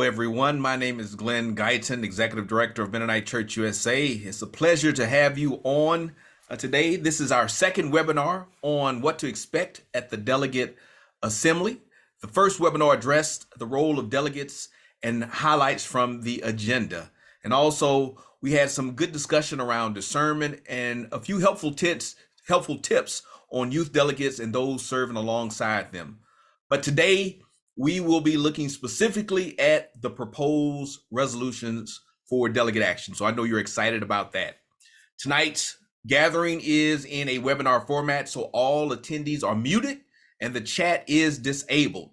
everyone. My name is Glenn Guyton, Executive Director of Mennonite Church USA. It's a pleasure to have you on today. This is our second webinar on what to expect at the Delegate Assembly. The first webinar addressed the role of delegates and highlights from the agenda. And also, we had some good discussion around discernment and a few helpful tips on youth delegates and those serving alongside them. But today, we will be looking specifically at the proposed resolutions for delegate action. So I know you're excited about that. Tonight's gathering is in a webinar format, so all attendees are muted and the chat is disabled.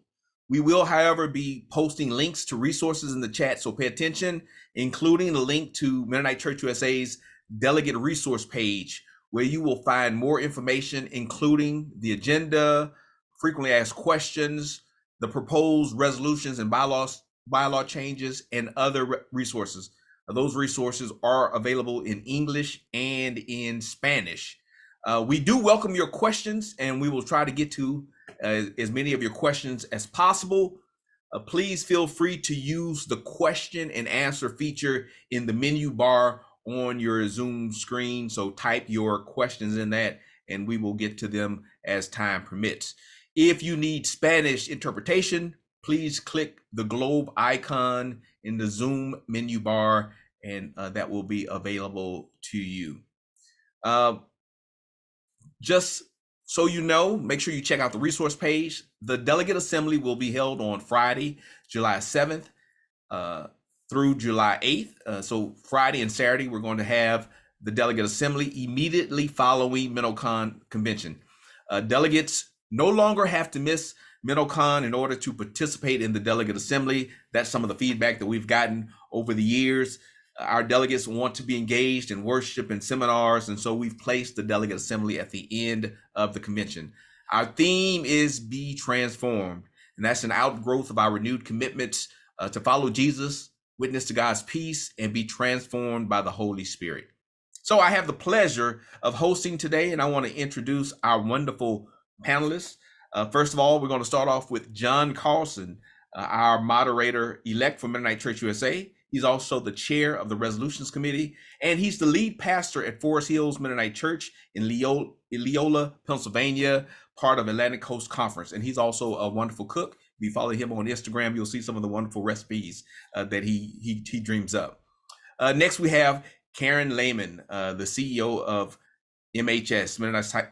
We will, however, be posting links to resources in the chat, so pay attention, including the link to Mennonite Church USA's delegate resource page, where you will find more information, including the agenda, frequently asked questions, the proposed resolutions and bylaw changes, and other resources. Those resources are available in English and in Spanish. We do welcome your questions, and we will try to get to as many of your questions as possible. Please feel free to use the question and answer feature in the menu bar on your Zoom screen. So type your questions in that, and we will get to them as time permits. If you need Spanish interpretation, please click the globe icon in the Zoom menu bar, and that will be available to you. Just so you know, make sure you check out the resource page. The Delegate Assembly will be held on Friday, July 7th through July 8th. So Friday and Saturday, we're going to have the Delegate Assembly immediately following MinnowCon convention. Delegates no longer have to miss MinnowCon in order to participate in the Delegate Assembly. That's some of the feedback that we've gotten over the years. Our delegates want to be engaged in worship and seminars, and so we've placed the Delegate Assembly at the end of the convention. Our theme is Be Transformed, and that's an outgrowth of our renewed commitments to follow Jesus, witness to God's peace, and be transformed by the Holy Spirit. So I have the pleasure of hosting today, and I want to introduce our wonderful panelists. First of all, we're going to start off with John Carlson, our moderator-elect for Mennonite Church USA. He's also the chair of the Resolutions Committee, and he's the lead pastor at Forest Hills Mennonite Church in Leola, Pennsylvania, part of Atlantic Coast Conference. And he's also a wonderful cook. If you follow him on Instagram, you'll see some of the wonderful recipes that he dreams up. Next, we have Karen Lehman, the CEO of MHS,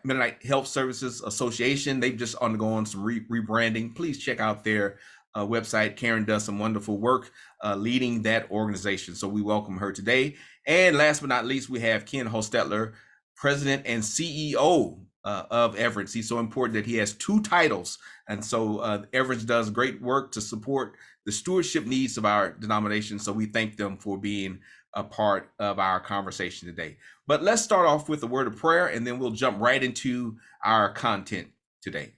Mennonite Health Services Association. They've just undergone some rebranding. Please check out their website. Karen does some wonderful work leading that organization. So we welcome her today. And last but not least, we have Ken Hostetler, President and CEO of Everett. He's so important that he has two titles. And so Everett does great work to support the stewardship needs of our denomination. So we thank them for being a part of our conversation today. But let's start off with a word of prayer, and then we'll jump right into our content today.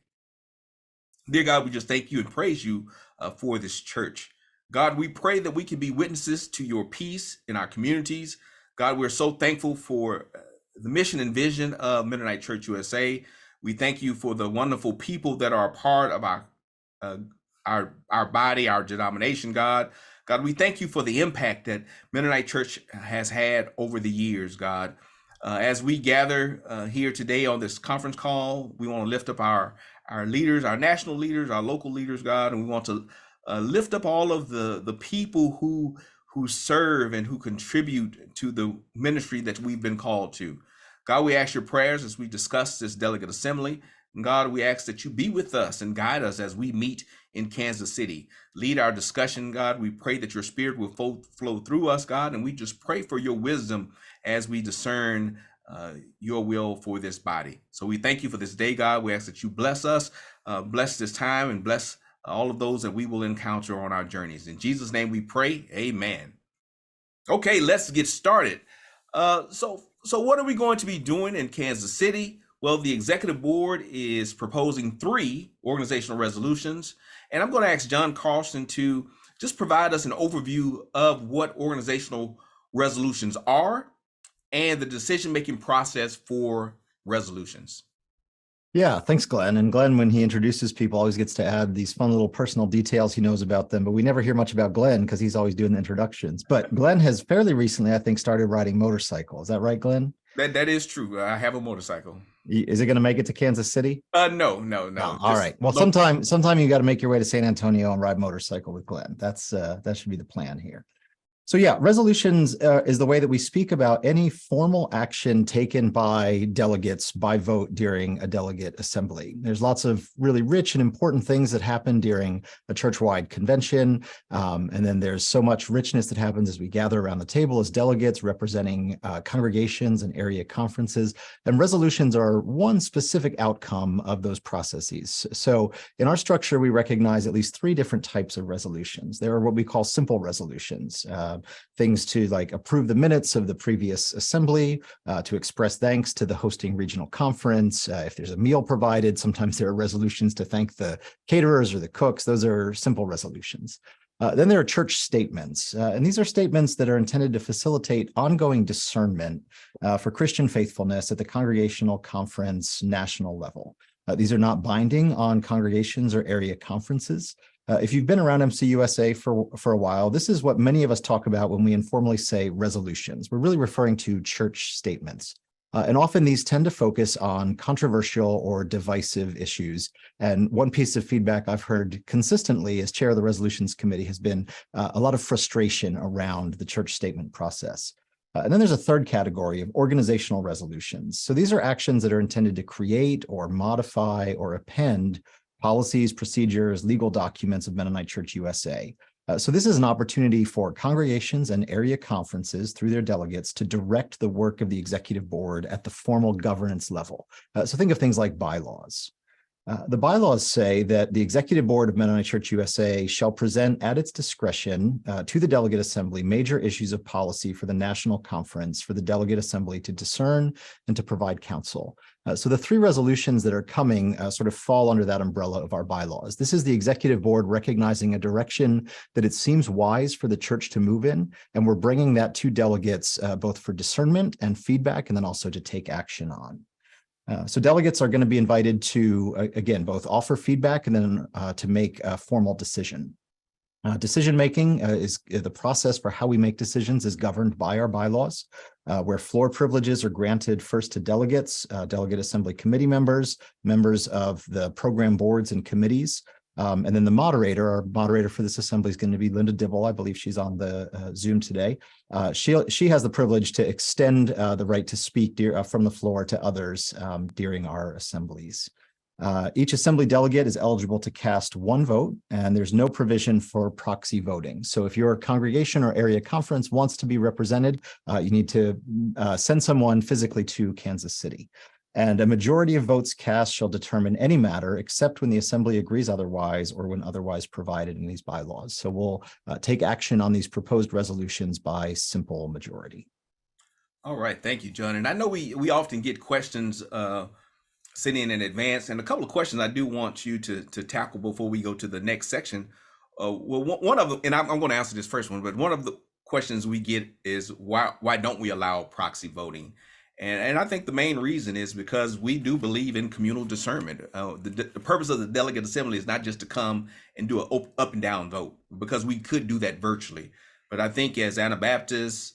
Dear God, we just thank you and praise you for this church. God, we pray that we can be witnesses to your peace in our communities. God, we're so thankful for the mission and vision of Mennonite Church USA. We thank you for the wonderful people that are a part of our body, our denomination, God. God, we thank you for the impact that Mennonite Church has had over the years, God. As we gather here today on this conference call, we want to lift up our leaders, our national leaders, our local leaders, God, and we want to lift up all of the people who serve and who contribute to the ministry that we've been called to. God, we ask your prayers as we discuss this delegate assembly. And God, we ask that you be with us and guide us as we meet in Kansas City. Lead our discussion, God. We pray that your spirit will flow through us, God, and we just pray for your wisdom as we discern your will for this body. So we thank you for this day, God. We ask that you bless us, bless this time, and bless all of those that we will encounter on our journeys. In Jesus' name we pray, amen. Okay, let's get started. So what are we going to be doing in Kansas City? Well, the executive board is proposing 3 organizational resolutions, and I'm going to ask John Carlson to just provide us an overview of what organizational resolutions are and the decision-making process for resolutions. Yeah, thanks, Glenn. And Glenn, when he introduces people, always gets to add these fun little personal details he knows about them. But we never hear much about Glenn because he's always doing the introductions. But Glenn has fairly recently, I think, started riding motorcycle. Is that right, Glenn? That is true. I have a motorcycle. Is it going to make it to Kansas City? No, no, No. no. All Just right. Well, local. sometime you got to make your way to San Antonio and ride motorcycle with Glenn. That should be the plan here. So yeah, resolutions is the way that we speak about any formal action taken by delegates by vote during a delegate assembly. There's lots of really rich and important things that happen during a church-wide convention. And then there's so much richness that happens as we gather around the table as delegates representing congregations and area conferences. And resolutions are one specific outcome of those processes. So in our structure, we recognize at least three different types of resolutions. There are what we call simple resolutions. Things to like approve the minutes of the previous assembly, to express thanks to the hosting regional conference. If there's a meal provided, sometimes there are resolutions to thank the caterers or the cooks. Those are simple resolutions. Then there are church statements, and these are statements that are intended to facilitate ongoing discernment for Christian faithfulness at the congregational conference national level. These are not binding on congregations or area conferences. If you've been around MCUSA for a while, this is what many of us talk about when we informally say resolutions. We're really referring to church statements. And often these tend to focus on controversial or divisive issues. And one piece of feedback I've heard consistently as chair of the resolutions committee has been a lot of frustration around the church statement process. And then there's a third category of organizational resolutions. So these are actions that are intended to create or modify or append policies, procedures, legal documents of Mennonite Church USA. So this is an opportunity for congregations and area conferences through their delegates to direct the work of the executive board at the formal governance level. So think of things like bylaws. The bylaws say that the Executive Board of Mennonite Church USA shall present at its discretion to the Delegate Assembly major issues of policy for the National Conference for the Delegate Assembly to discern and to provide counsel. So the three resolutions that are coming sort of fall under that umbrella of our bylaws. This is the Executive Board recognizing a direction that it seems wise for the church to move in, and we're bringing that to delegates both for discernment and feedback, and then also to take action on. So delegates are going to be invited to, again, both offer feedback and then to make a formal decision. Decision-making is the process for how we make decisions is governed by our bylaws, where floor privileges are granted first to delegates, delegate assembly committee members, members of the program boards and committees, and then the moderator, our moderator for this assembly is going to be Linda Dibble. I believe she's on the Zoom today. She has the privilege to extend the right to speak from the floor to others during our assemblies. Each assembly delegate is eligible to cast one vote, and there's no provision for proxy voting. So if your congregation or area conference wants to be represented, you need to send someone physically to Kansas City. And a majority of votes cast shall determine any matter except when the assembly agrees otherwise or when otherwise provided in these bylaws. So we'll take action on these proposed resolutions by simple majority. All right, thank you, John. And I know we often get questions sitting in advance, and a couple of questions I do want you to tackle before we go to the next section. Well, one of them, and I'm going to answer this first one, but one of the questions we get is why don't we allow proxy voting? And I think the main reason is because we do believe in communal discernment. The purpose of the delegate assembly is not just to come and do an up and down vote, because we could do that virtually. But I think as Anabaptists,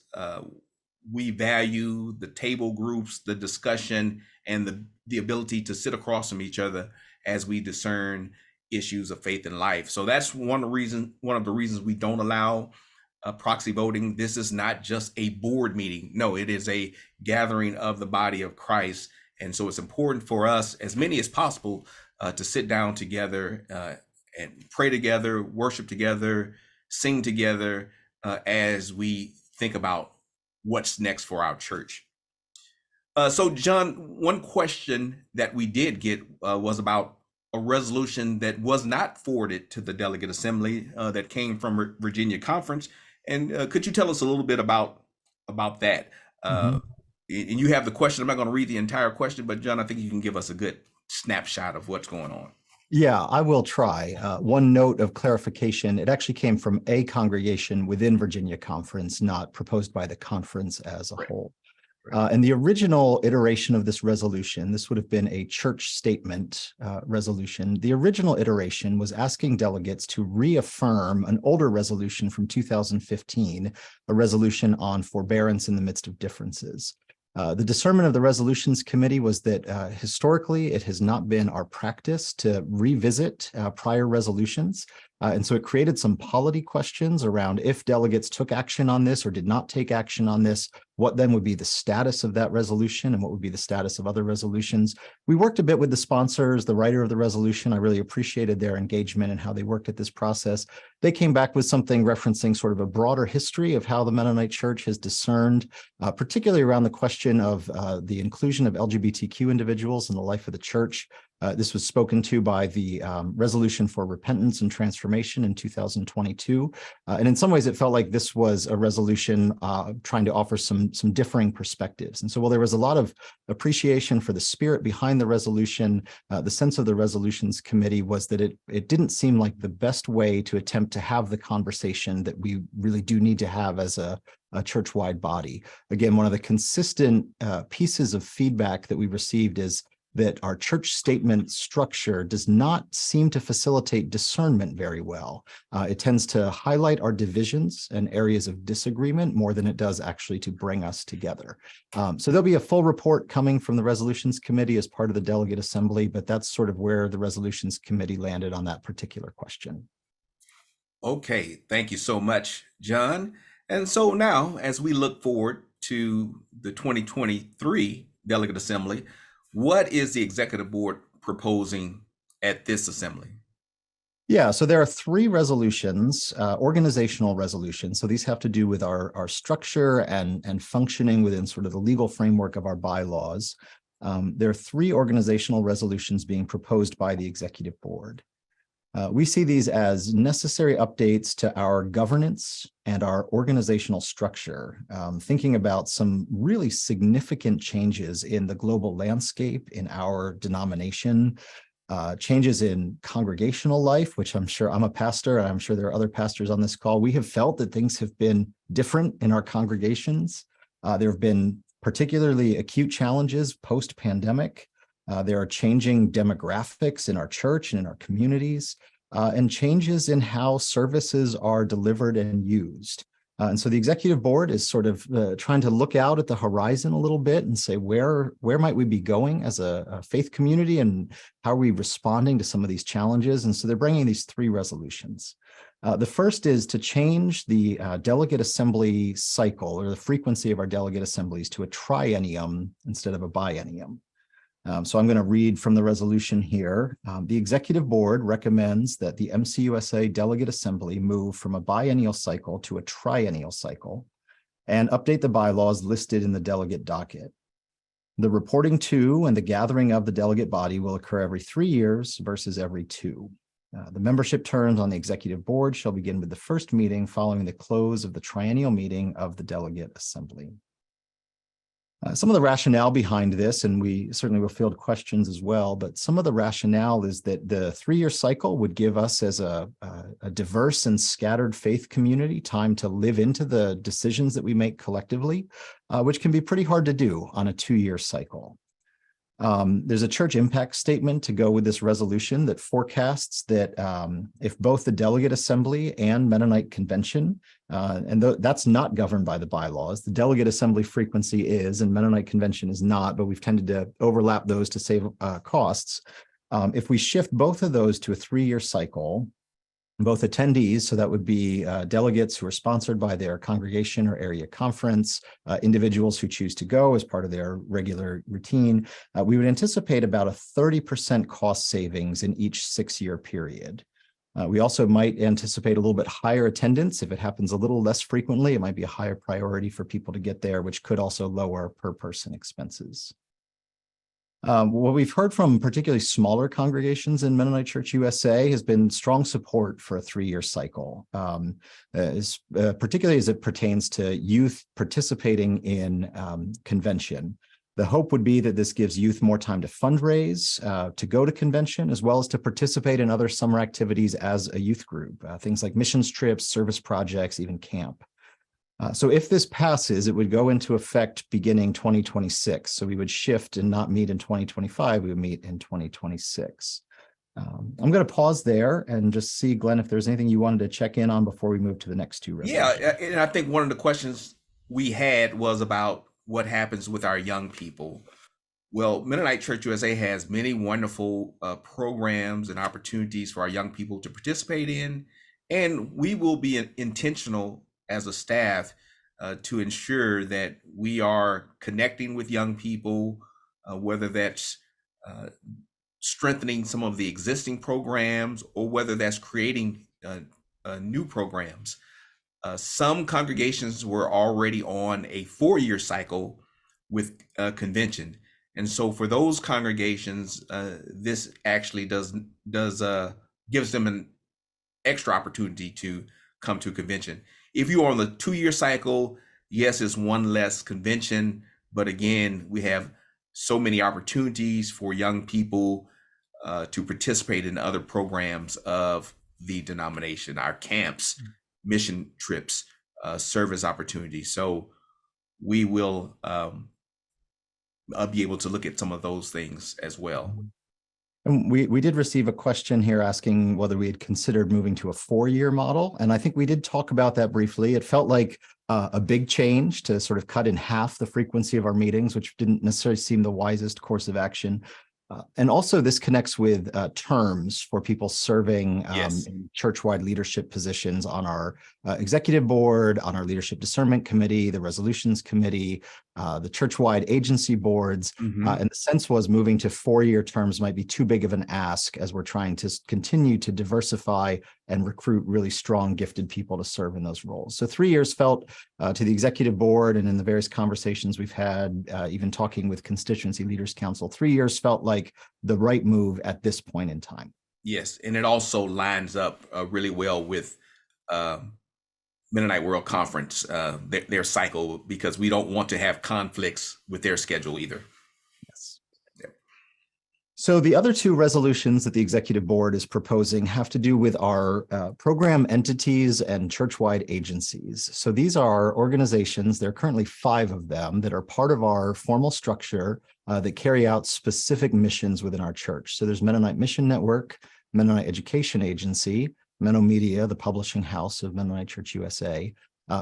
we value the table groups, the discussion, and the ability to sit across from each other as we discern issues of faith and life. So that's one of the reasons we don't allow proxy voting. This is not just a board meeting. No, it is a gathering of the body of Christ. And so it's important for us, as many as possible, to sit down together and pray together, worship together, sing together as we think about what's next for our church. So John, one question that we did get was about a resolution that was not forwarded to the delegate assembly that came from Virginia Conference. And could you tell us a little bit about that? And you have the question. I'm not going to read the entire question, but John, I think you can give us a good snapshot of what's going on. Yeah, I will try. One note of clarification, it actually came from a congregation within Virginia Conference, not proposed by the conference as a whole. And the original iteration of this resolution, this would have been a church statement resolution. The original iteration was asking delegates to reaffirm an older resolution from 2015, a resolution on forbearance in the midst of differences. The discernment of the resolutions committee was that historically it has not been our practice to revisit prior resolutions. And so it created some polity questions around if delegates took action on this or did not take action on this, what then would be the status of that resolution and what would be the status of other resolutions. We worked a bit with the sponsors, the writer of the resolution. I really appreciated their engagement and how they worked at this process. They came back with something referencing sort of a broader history of how the Mennonite Church has discerned, particularly around the question of the inclusion of LGBTQ individuals in the life of the church. This was spoken to by the Resolution for Repentance and Transformation in 2022. And in some ways, it felt like this was a resolution trying to offer some differing perspectives. And so while there was a lot of appreciation for the spirit behind the resolution, the sense of the resolutions committee was that it didn't seem like the best way to attempt to have the conversation that we really do need to have as a church-wide body. Again, one of the consistent pieces of feedback that we received is that our church statement structure does not seem to facilitate discernment very well. It tends to highlight our divisions and areas of disagreement more than it does actually to bring us together. So there'll be a full report coming from the Resolutions Committee as part of the Delegate Assembly, but that's sort of where the Resolutions Committee landed on that particular question. Okay, thank you so much, John. And so now, as we look forward to the 2023 Delegate Assembly, what is the Executive Board proposing at this assembly? Yeah, so there are three resolutions, organizational resolutions. So these have to do with our structure and functioning within sort of the legal framework of our bylaws. There are three organizational resolutions being proposed by the Executive Board. We see these as necessary updates to our governance and our organizational structure, thinking about some really significant changes in the global landscape, in our denomination, changes in congregational life, which I'm sure I'm a pastor, and I'm sure there are other pastors on this call. We have felt that things have been different in our congregations. There have been particularly acute challenges post-pandemic. There are changing demographics in our church and in our communities, and changes in how services are delivered and used. And so the Executive Board is sort of trying to look out at the horizon a little bit and say, where might we be going as a faith community, and how are we responding to some of these challenges? And so they're bringing these three resolutions. The first is to change the delegate assembly cycle, or the frequency of our delegate assemblies, to a triennium instead of a biennium. So I'm going to read from the resolution here. The Executive Board recommends that the MCUSA Delegate Assembly move from a biennial cycle to a triennial cycle and update the bylaws listed in the delegate docket. The reporting to and the gathering of the delegate body will occur every 3 years versus every 2. The membership terms on the Executive Board shall begin with the first meeting following the close of the triennial meeting of the Delegate Assembly. Some of the rationale behind this, and we certainly will field questions as well, but some of the rationale is that the 3-year cycle would give us, as a diverse and scattered faith community, time to live into the decisions that we make collectively, which can be pretty hard to do on a 2-year cycle. There's a church impact statement to go with this resolution that forecasts that if both the Delegate Assembly and Mennonite Convention, and that's not governed by the bylaws, the Delegate Assembly frequency is, and Mennonite Convention is not, but we've tended to overlap those to save costs. If we shift both of those to a 3-year cycle, both attendees, so that would be delegates who are sponsored by their congregation or area conference, individuals who choose to go as part of their regular routine, we would anticipate about a 30% cost savings in each 6-year period. We also might anticipate a little bit higher attendance. If it happens a little less frequently, it might be a higher priority for people to get there, which could also lower per person expenses. What we've heard from particularly smaller congregations in Mennonite Church USA has been strong support for a 3-year cycle, particularly as it pertains to youth participating in convention. The hope would be that this gives youth more time to fundraise, to go to convention, as well as to participate in other summer activities as a youth group, things like missions trips, service projects, even camp. So if this passes, it would go into effect beginning 2026. So we would shift and not meet in 2025, we would meet in 2026. I'm going to pause there and just see, Glenn, if there's anything you wanted to check in on before we move to the next two resolutions. Yeah, and I think one of the questions we had was about what happens with our young people. Well, Mennonite Church USA has many wonderful programs and opportunities for our young people to participate in, and we will be intentional as a staff to ensure that we are connecting with young people, whether that's strengthening some of the existing programs or whether that's creating new programs. Some congregations were already on a 4-year cycle with convention. And so for those congregations, this actually does gives them an extra opportunity to come to convention. If you are on the 2-year cycle, yes, it's one less convention, but again, we have so many opportunities for young people to participate in other programs of the denomination, our camps, mission trips, service opportunities. So we will be able to look at some of those things as well. And we did receive a question here asking whether we had considered moving to a 4-year model. And I think we did talk about that briefly. It felt like a big change to sort of cut in half the frequency of our meetings, which didn't necessarily seem the wisest course of action. And also this connects with terms for people serving Yes. in church-wide leadership positions on our executive board, on our leadership discernment committee, the resolutions committee, the church-wide agency boards. And the sense was moving to 4-year terms might be too big of an ask as we're trying to continue to diversify and recruit really strong, gifted people to serve in those roles. So 3 years felt to the executive board and in the various conversations we've had, even talking with Constituency Leaders Council, 3 years felt like the right move at this point in time. Yes, and it also lines up really well with Mennonite World Conference, their cycle, because we don't want to have conflicts with their schedule either. Yes. So the other two resolutions that the executive board is proposing have to do with our program entities and church-wide agencies. So these are organizations, there are currently 5 of them that are part of our formal structure that carry out specific missions within our church. So there's Mennonite Mission Network, Mennonite Education Agency, Menno Media, the publishing house of Mennonite Church USA,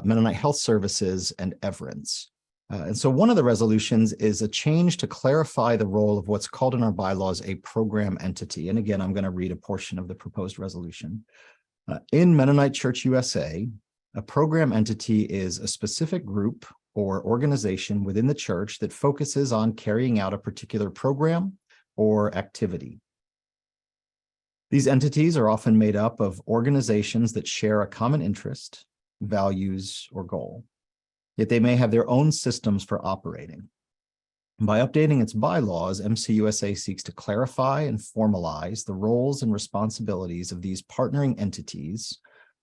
Mennonite Health Services, and Everence. And so one of the resolutions is a change to clarify the role of what's called in our bylaws a program entity. And again, I'm going to read a portion of the proposed resolution. In Mennonite Church USA, a program entity is a specific group or organization within the church that focuses on carrying out a particular program or activity. These entities are often made up of organizations that share a common interest, values, or goal. Yet they may have their own systems for operating. By updating its bylaws, MCUSA seeks to clarify and formalize the roles and responsibilities of these partnering entities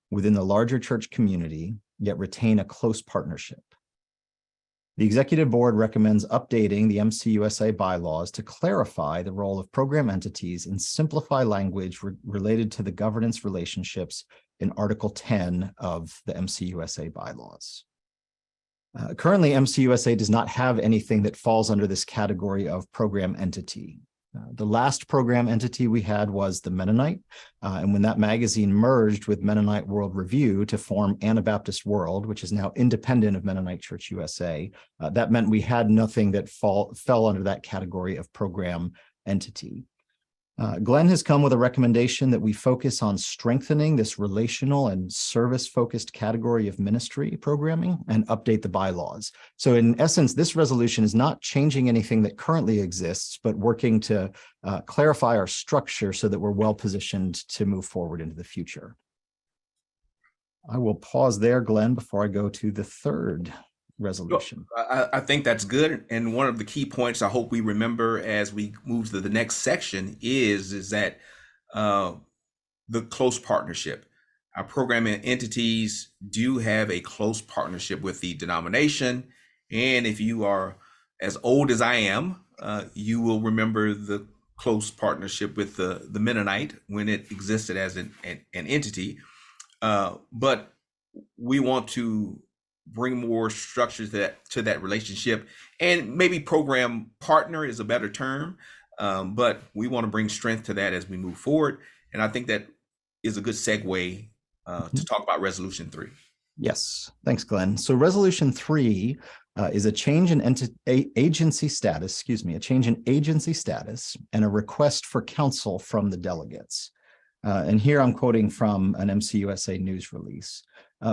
within the larger church community, yet retain a close partnership. The executive board recommends updating the MCUSA bylaws to clarify the role of program entities and simplify language related to the governance relationships in Article 10 of the MCUSA bylaws. Currently, MCUSA does not have anything that falls under this category of program entity. The last program entity we had was the Mennonite, and when that magazine merged with Mennonite World Review to form Anabaptist World, which is now independent of Mennonite Church USA, that meant we had nothing that fell under that category of program entity. Glenn has come with a recommendation that we focus on strengthening this relational and service-focused category of ministry programming and update the bylaws. So in essence, this resolution is not changing anything that currently exists, but working to clarify our structure so that we're well-positioned to move forward into the future. I will pause there, Glenn, before I go to the third resolution. I think that's good. And one of the key points I hope we remember as we move to the next section is that the close partnership. Our programming entities do have a close partnership with the denomination. And if you are as old as I am, you will remember the close partnership with the Mennonite when it existed as an entity. But we want to bring more structure to that relationship, and maybe program partner is a better term. But we want to bring strength to that as we move forward. And I think that is a good segue to talk about resolution 3. Yes, thanks, Glenn. So resolution 3 is a change in agency status, a change in agency status and a request for counsel from the delegates. And here I'm quoting from an MCUSA news release.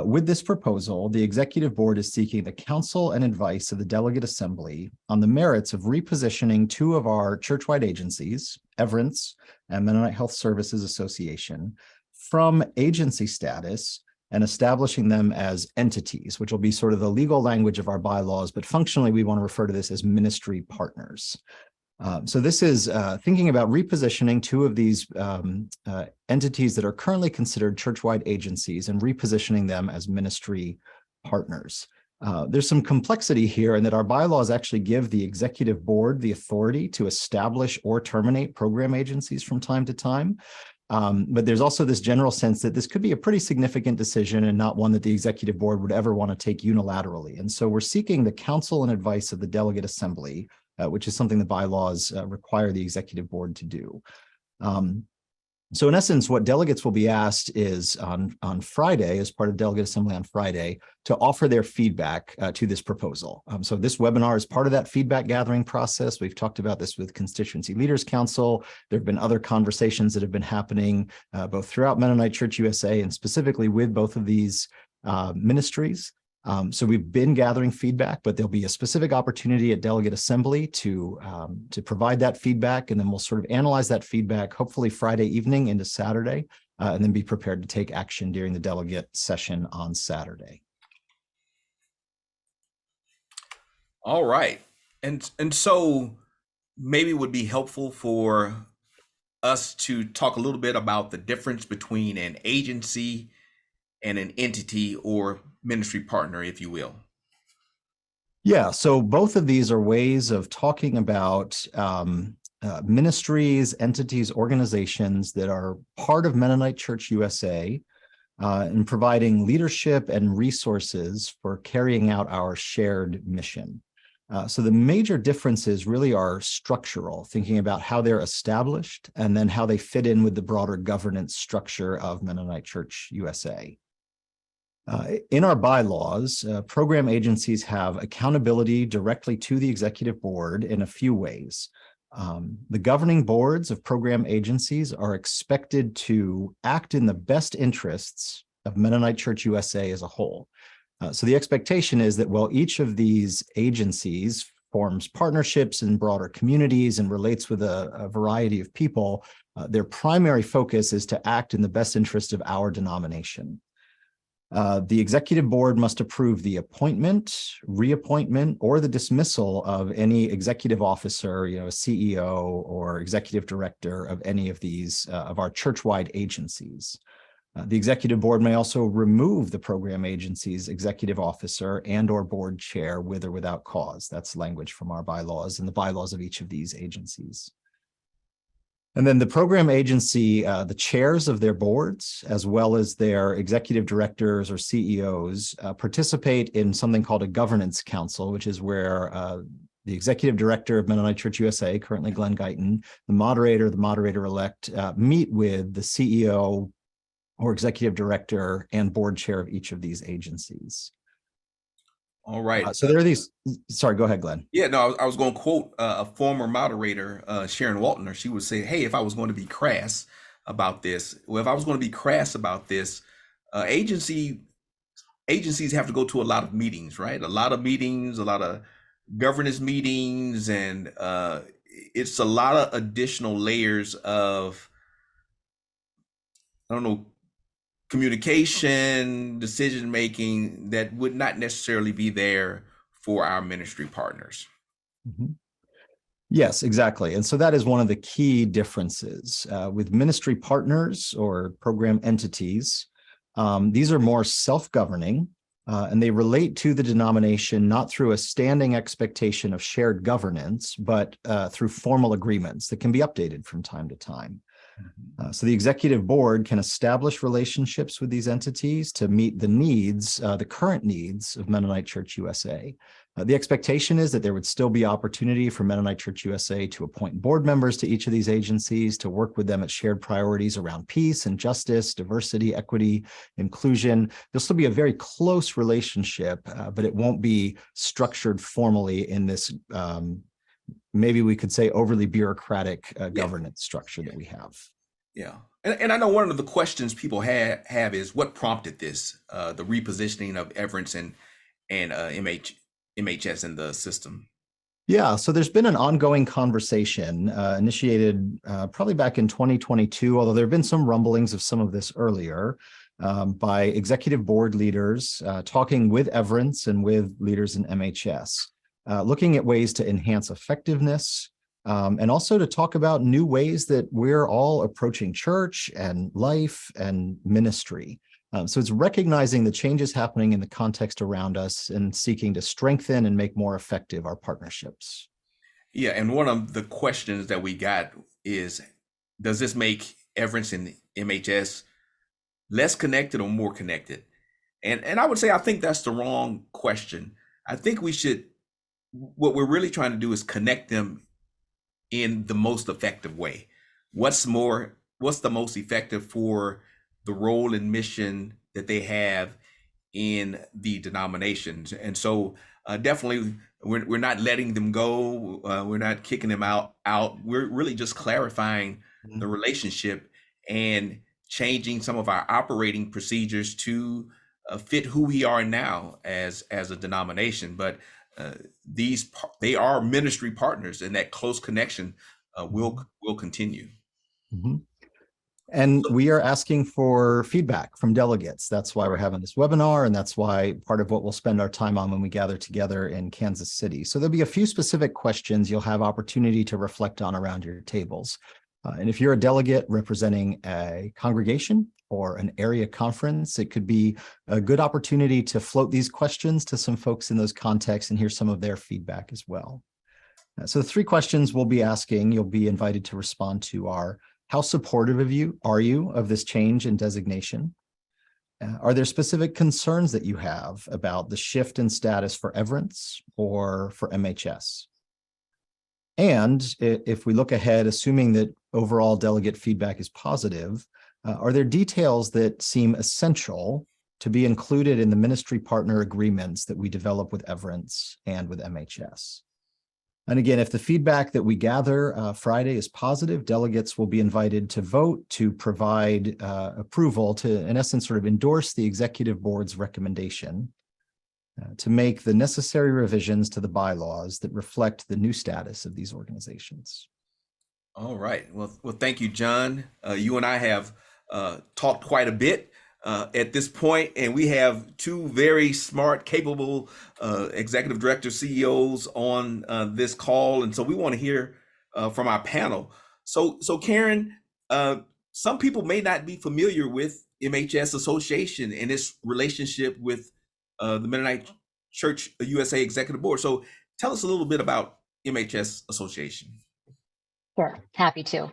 With this proposal, the executive board is seeking the counsel and advice of the delegate assembly on the merits of repositioning 2 of our churchwide agencies, Everence and Mennonite Health Services Association, from agency status and establishing them as entities, which will be sort of the legal language of our bylaws, but functionally we want to refer to this as ministry partners. So this is thinking about repositioning 2 of these entities that are currently considered churchwide agencies and repositioning them as ministry partners. There's some complexity here in that our bylaws actually give the executive board the authority to establish or terminate program agencies from time to time. But there's also this general sense that this could be a pretty significant decision and not one that the executive board would ever want to take unilaterally. And so we're seeking the counsel and advice of the delegate assembly, which is something the bylaws require the executive board to do. So in essence, what delegates will be asked is on Friday, as part of delegate assembly on Friday, to offer their feedback to this proposal. So this webinar is part of that feedback gathering process. We've talked about this with Constituency Leaders Council. There have been other conversations that have been happening both throughout Mennonite Church USA and specifically with both of these ministries. So we've been gathering feedback, but there'll be a specific opportunity at delegate assembly to provide that feedback, and then we'll sort of analyze that feedback, hopefully Friday evening into Saturday, and then be prepared to take action during the delegate session on Saturday. All right. And so maybe it would be helpful for us to talk a little bit about the difference between an agency and an entity or ministry partner, if you will. Yeah, so both of these are ways of talking about ministries, entities, organizations that are part of Mennonite Church USA and providing leadership and resources for carrying out our shared mission. So the major differences really are structural, thinking about how they're established and then how they fit in with the broader governance structure of Mennonite Church USA. In our bylaws, program agencies have accountability directly to the executive board in a few ways. The governing boards of program agencies are expected to act in the best interests of Mennonite Church USA as a whole. So the expectation is that while each of these agencies forms partnerships in broader communities and relates with a variety of people, their primary focus is to act in the best interest of our denomination. The executive board must approve the appointment, reappointment, or the dismissal of any executive officer, a CEO or executive director of any of these of our churchwide agencies. The executive board may also remove the program agency's executive officer and or board chair with or without cause. That's language from our bylaws and the bylaws of each of these agencies. And then the program agency, the chairs of their boards, as well as their executive directors or CEOs, participate in something called a governance council, which is where the executive director of Mennonite Church USA, currently Glenn Guyton, the moderator-elect, meet with the CEO or executive director and board chair of each of these agencies. All right. So there are these, sorry, go ahead, Glenn. Yeah, no, I was going to quote a former moderator, Sharon Waltner. She would say, hey, if I was going to be crass about this, agencies have to go to a lot of meetings, right? A lot of meetings, a lot of governance meetings, and it's a lot of additional layers of, communication, decision making that would not necessarily be there for our ministry partners. Mm-hmm. Yes, exactly. And so that is one of the key differences with ministry partners or program entities. These are more self-governing and they relate to the denomination not through a standing expectation of shared governance, but through formal agreements that can be updated from time to time. So the executive board can establish relationships with these entities to meet the needs, the current needs of Mennonite Church USA. The expectation is that there would still be opportunity for Mennonite Church USA to appoint board members to each of these agencies, to work with them at shared priorities around peace and justice, diversity, equity, inclusion. There'll still be a very close relationship, but it won't be structured formally in this, maybe we could say, overly bureaucratic governance structure that we have. Yeah. And I know one of the questions people have is what prompted this, the repositioning of Everence and MHS in the system. Yeah, so there's been an ongoing conversation initiated probably back in 2022, although there have been some rumblings of some of this earlier, by executive board leaders talking with Everence and with leaders in MHS, looking at ways to enhance effectiveness, and also to talk about new ways that we're all approaching church and life and ministry. So it's recognizing the changes happening in the context around us and seeking to strengthen and make more effective our partnerships. Yeah, and one of the questions that we got is, does this make Everence and MHS less connected or more connected? And I would say I think that's the wrong question. I think we should, what we're really trying to do is connect them in the most effective way. What's the most effective for the role and mission that they have in the denominations? And so definitely we're not letting them go. We're not kicking them out. We're really just clarifying the relationship and changing some of our operating procedures to fit who we are now as a denomination. But they are ministry partners, and that close connection will continue. Mm-hmm. And we are asking for feedback from delegates. That's why we're having this webinar, and that's why part of what we'll spend our time on when we gather together in Kansas City. So there'll be a few specific questions you'll have opportunity to reflect on around your tables. And if you're a delegate representing a congregation or an area conference, it could be a good opportunity to float these questions to some folks in those contexts and hear some of their feedback as well. So the three questions we'll be asking, you'll be invited to respond to are: how supportive are you of this change in designation? Are there specific concerns that you have about the shift in status for Everence or for MHS? And if we look ahead, assuming that overall delegate feedback is positive, are there details that seem essential to be included in the ministry partner agreements that we develop with Everence and with MHS? And again, if the feedback that we gather Friday is positive, delegates will be invited to vote to provide approval to, in essence, sort of endorse the executive board's recommendation to make the necessary revisions to the bylaws that reflect the new status of these organizations. All right. Well, thank you, John. You and I have talked quite a bit at this point, and we have two very smart, capable executive director CEOs on this call, and so we want to hear from our panel. So Karen, some people may not be familiar with MHS Association and its relationship with the Mennonite Church USA Executive Board. So tell us a little bit about MHS Association. Sure, happy to.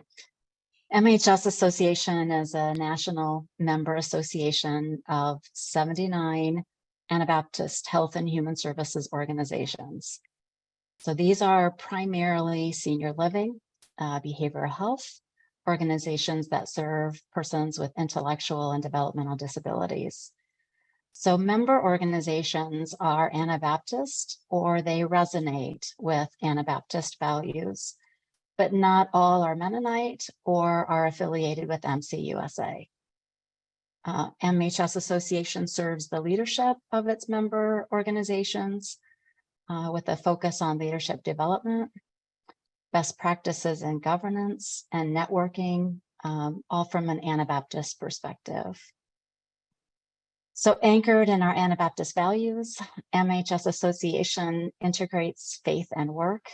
MHS Association is a national member association of 79 Anabaptist health and human services organizations. So these are primarily senior living, behavioral health organizations that serve persons with intellectual and developmental disabilities. So member organizations are Anabaptist, or they resonate with Anabaptist values, but not all are Mennonite or are affiliated with MCUSA. MHS Association serves the leadership of its member organizations with a focus on leadership development, best practices in governance and networking, all from an Anabaptist perspective. So anchored in our Anabaptist values, MHS Association integrates faith and work.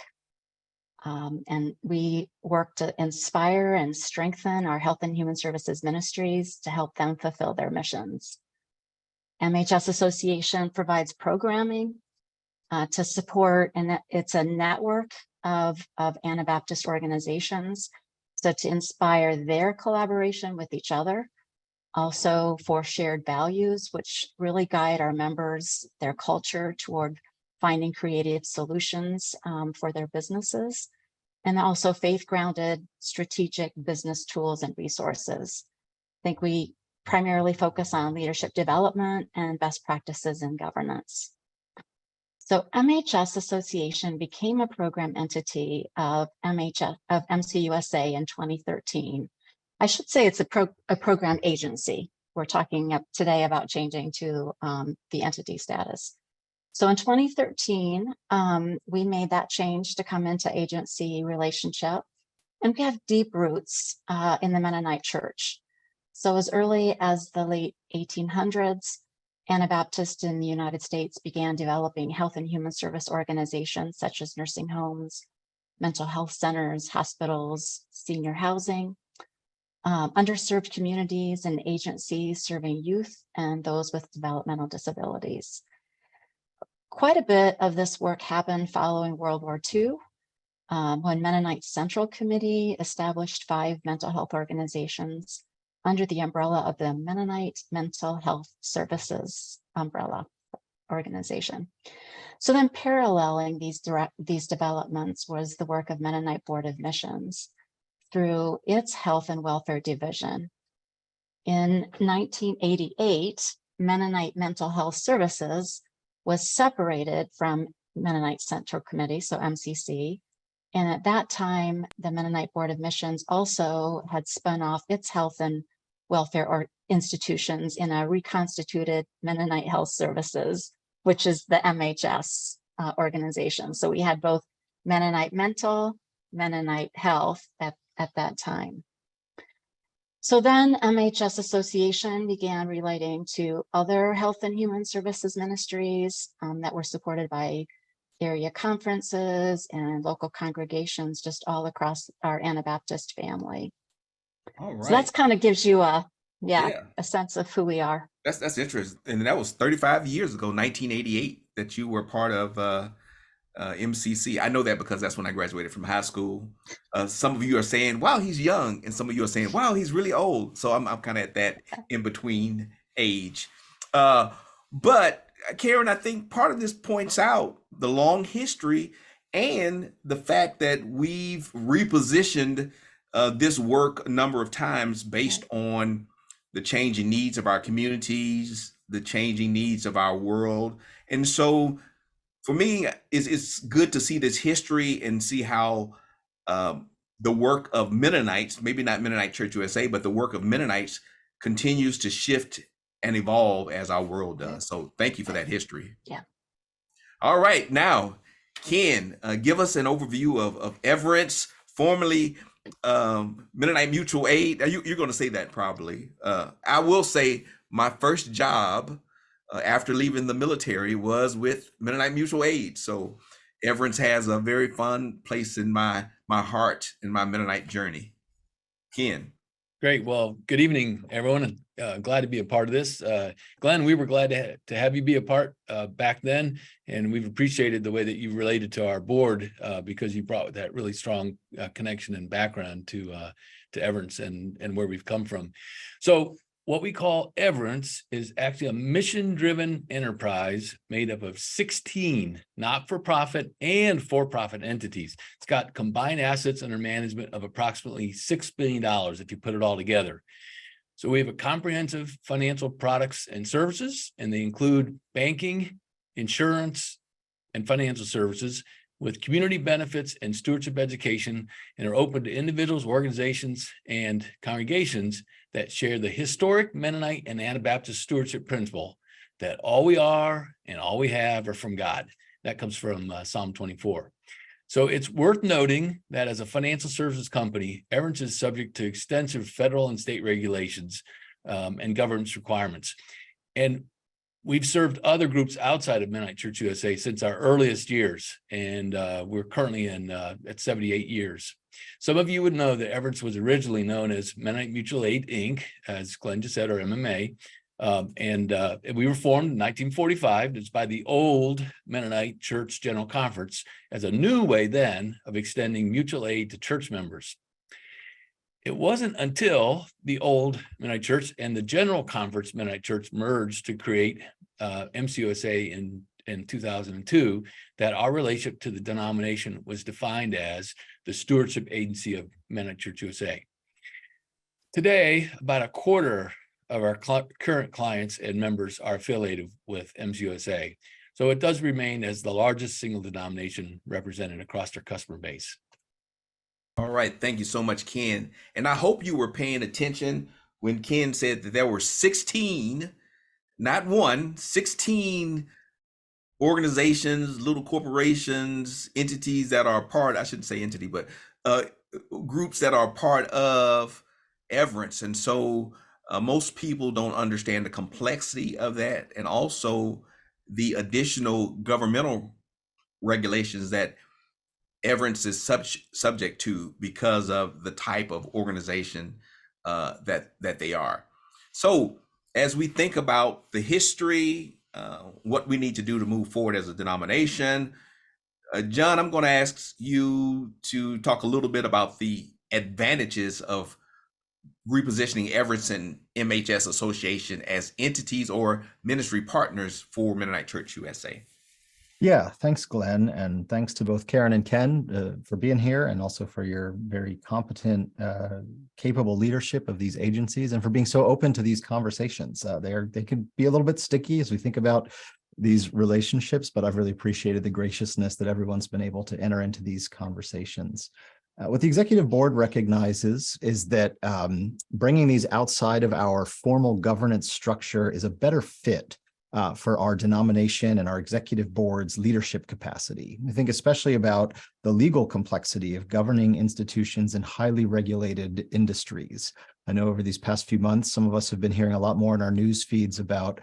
And we work to inspire and strengthen our health and human services ministries to help them fulfill their missions. MHS Association provides programming to support, and it's a network of Anabaptist organizations So to inspire their collaboration with each other, also for shared values, which really guide our members, their culture toward finding creative solutions for their businesses, and also faith-grounded strategic business tools and resources. I think we primarily focus on leadership development and best practices in governance. So MHS Association became a program entity of MCUSA in 2013. I should say it's a program agency. We're talking today about changing to the entity status. So in 2013, we made that change to come into agency relationship, and we have deep roots in the Mennonite Church. So as early as the late 1800s, Anabaptists in the United States began developing health and human service organizations such as nursing homes, mental health centers, hospitals, senior housing, underserved communities and agencies serving youth and those with developmental disabilities. Quite a bit of this work happened following World War II, when Mennonite Central Committee established 5 mental health organizations under the umbrella of the Mennonite Mental Health Services umbrella organization. So then paralleling these developments was the work of Mennonite Board of Missions through its Health and Welfare Division. In 1988, Mennonite Mental Health Services was separated from Mennonite Central Committee, so MCC. And at that time, the Mennonite Board of Missions also had spun off its health and welfare institutions in a reconstituted Mennonite Health Services, which is the MHS organization. So we had both Mennonite Mental, Mennonite Health at that time. So then MHS Association began relating to other health and human services ministries that were supported by area conferences and local congregations just all across our Anabaptist family. All right. So that's kind of gives you a Yeah. sense of who we are. That's interesting. And that was 35 years ago, 1988, that you were part of MCC. I know that because that's when I graduated from high school. Some of you are saying, wow, he's young. And some of you are saying, wow, he's really old. So I'm kind of at that in between age. But Karen, I think part of this points out the long history and the fact that we've repositioned this work a number of times based on the changing needs of our communities, the changing needs of our world. And so for me, it's good to see this history and see how the work of Mennonites, maybe not Mennonite Church USA, but the work of Mennonites continues to shift and evolve as our world does. So thank you for that history. Yeah. All right, now, Ken, give us an overview of Everence, formerly Mennonite Mutual Aid. You're going to say that probably. I will say my first job after leaving the military was with Mennonite Mutual Aid. So Everence has a very fun place in my heart in my Mennonite journey. Ken. Great. Well, good evening, everyone. Glad to be a part of this. Glenn, we were glad to have you be a part back then, and we've appreciated the way that you related to our board because you brought that really strong connection and background to Everence and where we've come from. So what we call Everence is actually a mission-driven enterprise made up of 16 not-for-profit and for-profit entities. It's got combined assets under management of approximately $6 billion if you put it all together. So we have a comprehensive financial products and services, and they include banking, insurance, and financial services with community benefits and stewardship education, and are open to individuals, organizations, and congregations that share the historic Mennonite and Anabaptist stewardship principle that all we are and all we have are from God. That comes from Psalm 24. So it's worth noting that as a financial services company, Everence is subject to extensive federal and state regulations and governance requirements. And we've served other groups outside of Mennonite Church USA since our earliest years, and we're currently at 78 years. Some of you would know that Everence was originally known as Mennonite Mutual Aid, Inc., as Glenn just said, or MMA. And we were formed in 1945. It's by the old Mennonite Church General Conference as a new way then of extending mutual aid to church members. It wasn't until the old Mennonite Church and the General Conference Mennonite Church merged to create MCUSA in 2002 that our relationship to the denomination was defined as the stewardship agency of Mennonite Church USA. Today, about a quarter of our current clients and members are affiliated with MCUSA. So it does remain as the largest single denomination represented across our customer base. All right. Thank you so much, Ken. And I hope you were paying attention when Ken said that there were 16, not one, 16 organizations, little corporations, entities that are part, I shouldn't say entity, but groups that are part of Everence. And so most people don't understand the complexity of that, and also the additional governmental regulations that Everence is subject to because of the type of organization that they are. So as we think about the history, what we need to do to move forward as a denomination, John, I'm going to ask you to talk a little bit about the advantages of repositioning Everence and MHS Association as entities or ministry partners for Mennonite Church USA. Yeah, thanks, Glenn, and thanks to both Karen and Ken for being here, and also for your very competent, capable leadership of these agencies, and for being so open to these conversations. They can be a little bit sticky as we think about these relationships, but I've really appreciated the graciousness that everyone's been able to enter into these conversations. What the executive board recognizes is that bringing these outside of our formal governance structure is a better fit for our denomination and our executive board's leadership capacity. I think especially about the legal complexity of governing institutions in highly regulated industries. I know over these past few months, some of us have been hearing a lot more in our news feeds about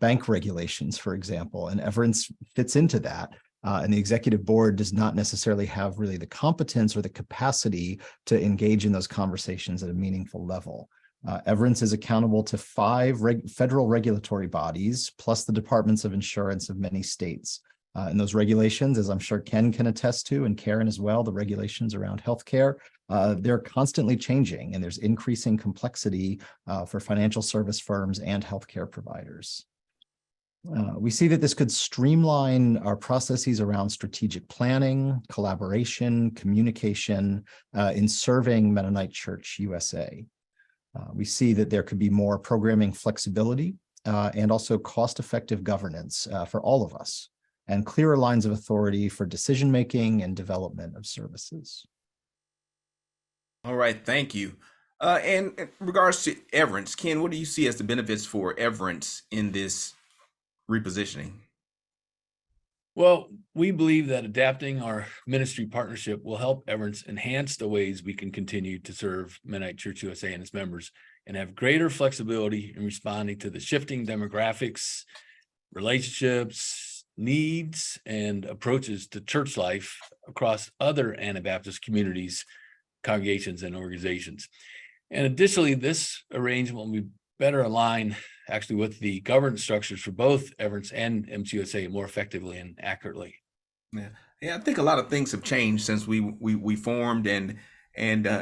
bank regulations, for example, and Everence fits into that. And the executive board does not necessarily have really the competence or the capacity to engage in those conversations at a meaningful level. Everence is accountable to 5 federal regulatory bodies, plus the departments of insurance of many states. And those regulations, as I'm sure Ken can attest to, and Karen as well, the regulations around healthcare, they're constantly changing, and there's increasing complexity for financial service firms and healthcare providers. We see that this could streamline our processes around strategic planning, collaboration, communication in serving Mennonite Church USA. We see that there could be more programming flexibility and also cost-effective governance for all of us, and clearer lines of authority for decision-making and development of services. All right, thank you. And in regards to Everence, Ken, what do you see as the benefits for Everence in this repositioning? Well, we believe that adapting our ministry partnership will help Everence enhance the ways we can continue to serve Mennonite Church USA and its members, and have greater flexibility in responding to the shifting demographics, relationships, needs, and approaches to church life across other Anabaptist communities, congregations, and organizations. And additionally, this arrangement will be better aligned actually with the governance structures for both Everence and MCUSA more effectively and accurately. Yeah, I think a lot of things have changed since we formed, and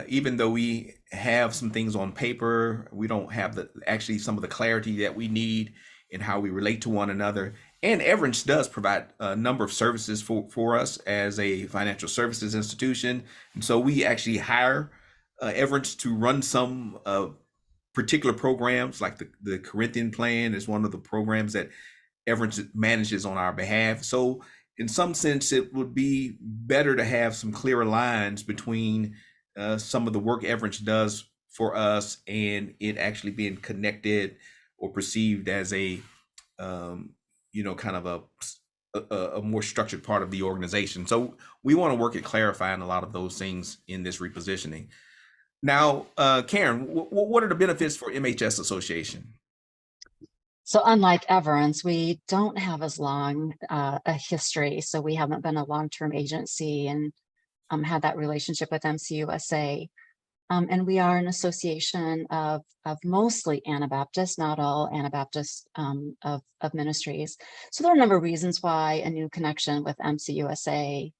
even though we have some things on paper, we don't have actually some of the clarity that we need in how we relate to one another. And Everence does provide a number of services for us as a financial services institution, and so we actually hire Everence to run some particular programs, like the Corinthian Plan is one of the programs that Everence manages on our behalf. So in some sense, it would be better to have some clearer lines between some of the work Everence does for us and it actually being connected or perceived as a kind of a more structured part of the organization. So we want to work at clarifying a lot of those things in this repositioning. Now, Karen, what are the benefits for MHS Association? So unlike Everence, we don't have as long a history. So we haven't been a long-term agency and had that relationship with MCUSA. And we are an association of mostly Anabaptist, not all Anabaptist of ministries. So there are a number of reasons why a new connection with MCUSA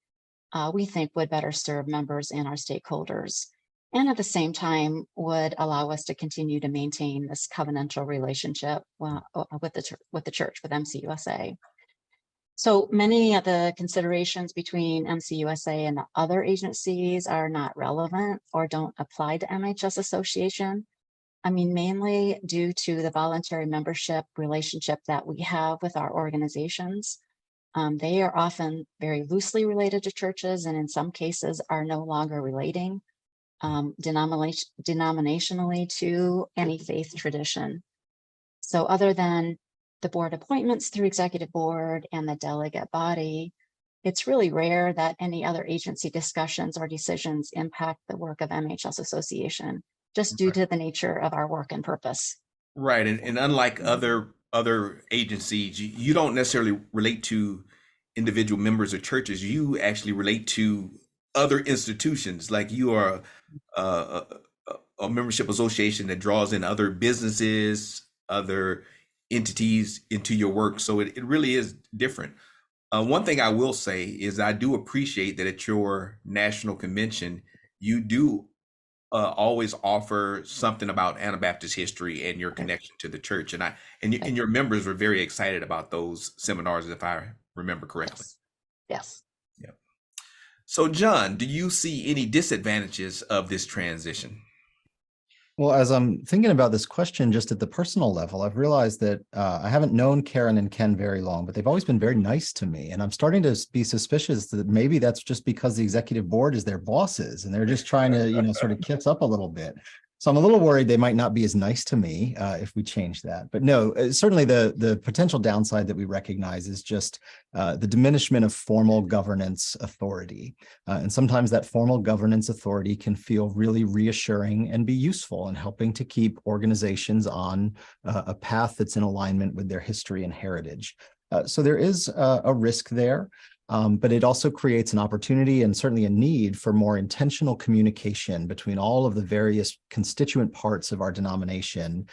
we think would better serve members and our stakeholders. and at the same time would allow us to continue to maintain this covenantal relationship with the church, with MCUSA. So many of the considerations between MCUSA and the other agencies are not relevant or don't apply to MHS Association. I mean, mainly due to the voluntary membership relationship that we have with our organizations. They are often very loosely related to churches, and in some cases are no longer relating denominationally to any faith tradition. So other than the board appointments through executive board and the delegate body, it's really rare that any other agency discussions or decisions impact the work of MHS Association, just due to the nature of our work and purpose. Right. And unlike other agencies, you don't necessarily relate to individual members of churches. You actually relate to other institutions. Like you are a membership association that draws in other businesses, other entities into your work. So it really is different. One thing I will say is I do appreciate that at your national convention, you do always offer something about Anabaptist history and your connection to the church. And your members were very excited about those seminars, if I remember correctly. Yes. Yeah. So John, do you see any disadvantages of this transition? Well, as I'm thinking about this question, just at the personal level, I've realized that I haven't known Karen and Ken very long, but they've always been very nice to me. And I'm starting to be suspicious that maybe that's just because the executive board is their bosses and they're just trying to, sort of kiss up a little bit. So I'm a little worried they might not be as nice to me if we change that. But no, certainly the potential downside that we recognize is just the diminishment of formal governance authority. And sometimes that formal governance authority can feel really reassuring and be useful in helping to keep organizations on a path that's in alignment with their history and heritage. So there is a risk there. But it also creates an opportunity and certainly a need for more intentional communication between all of the various constituent parts of our denomination